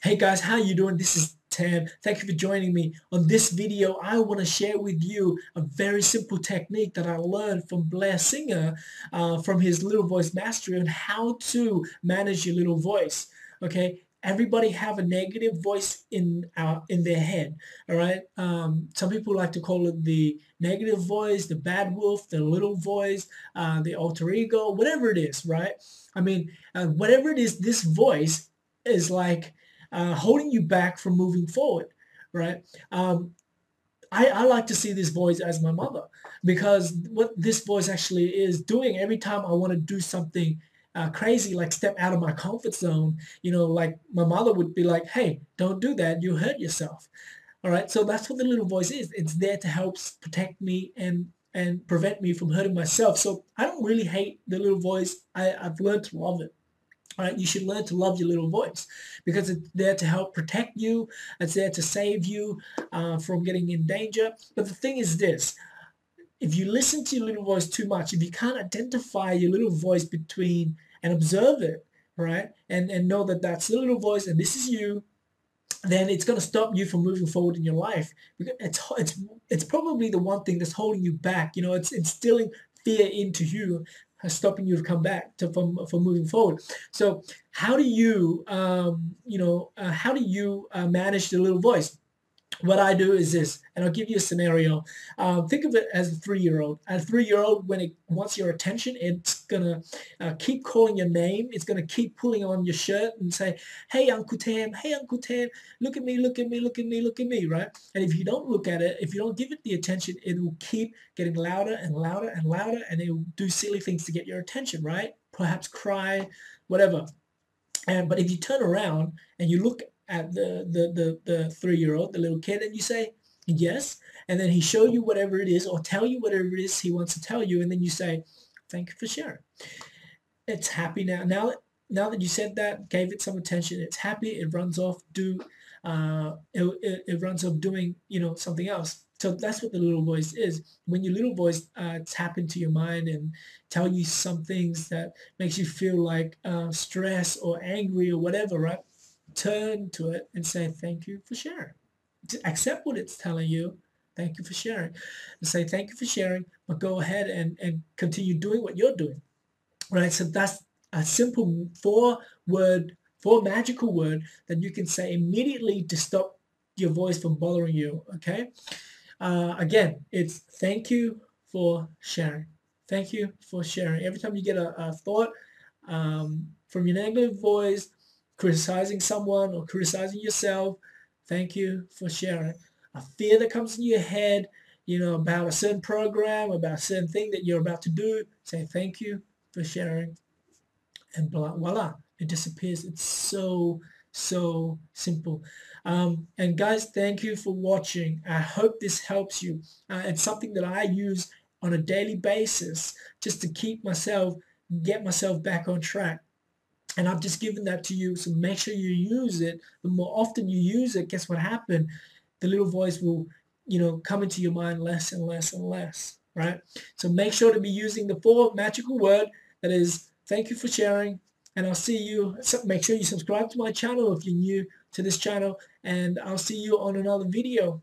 Hey guys, how you doing? This is Tam. Thank you for joining me. On this video, I want to share with you a very simple technique that I learned from Blair Singer from his Little Voice Mastery on how to manage your little voice. Okay, everybody have a negative voice in their head. All right. Some people like to call it the negative voice, the bad wolf, the little voice, the alter ego, whatever it is. Right. I mean, whatever it is, this voice is like holding you back from moving forward, right? I like to see this voice as my mother because what this voice actually is doing every time I want to do something crazy, like step out of my comfort zone, like my mother would be like, hey, don't do that, you hurt yourself. All right, so that's what the little voice is. It's there to help protect me and prevent me from hurting myself. So I don't really hate the little voice. I've learned to love it. All right, you should learn to love your little voice because it's there to help protect you. It's there to save you from getting in danger. But the thing is this, if you listen to your little voice too much, if you can't identify your little voice between and observe it, right, and know that that's the little voice and this is you, then it's going to stop you from moving forward in your life. Because it's probably the one thing that's holding you back. It's instilling fear into you, stopping you to come back from moving forward. So how do you manage the little voice? What I do is this, and I'll give you a scenario. Think of it as a 3-year-old. A 3-year-old, when it wants your attention, it's gonna keep calling your name. It's gonna keep pulling on your shirt and say, "Hey, Uncle Tam! Hey, Uncle Tam! Look at me! Look at me! Look at me! Look at me!" Right? And if you don't look at it, if you don't give it the attention, it will keep getting louder and louder and louder, and it will do silly things to get your attention. Right? Perhaps cry, whatever. But if you turn around and you look at the 3-year-old, the little kid, and you say yes, and then he show you whatever it is or tell you whatever it is he wants to tell you, and then you say, "Thank you for sharing." It's happy now. Now that you said that, gave it some attention, it's happy. It runs off it runs off doing something else. So that's what the little voice is. When your little voice tap into your mind and tell you some things that makes you feel like stress or angry or whatever, right? Turn to it and say, "Thank you for sharing." Accept what it's telling you. "Thank you for sharing." And say, "Thank you for sharing," but go ahead and continue doing what you're doing. Right? So that's a simple four magical word that you can say immediately to stop your voice from bothering you. Okay. Again, it's "thank you for sharing." Thank you for sharing. Every time you get a thought from your negative voice, criticizing someone or criticizing yourself, "Thank you for sharing." A fear that comes in your head, about a certain program, about a certain thing that you're about to do, say, "Thank you for sharing," and voila, it disappears. It's so simple. And guys, thank you for watching. I hope this helps you. It's something that I use on a daily basis just to get myself back on track. And I've just given that to you, so make sure you use it. The more often you use it, guess what happened? The little voice will come into your mind less and less and less, right? So make sure to be using the 4 magical word, that is "thank you for sharing." And I'll see you. Make sure you subscribe to my channel if you're new to this channel, and I'll see you on another video.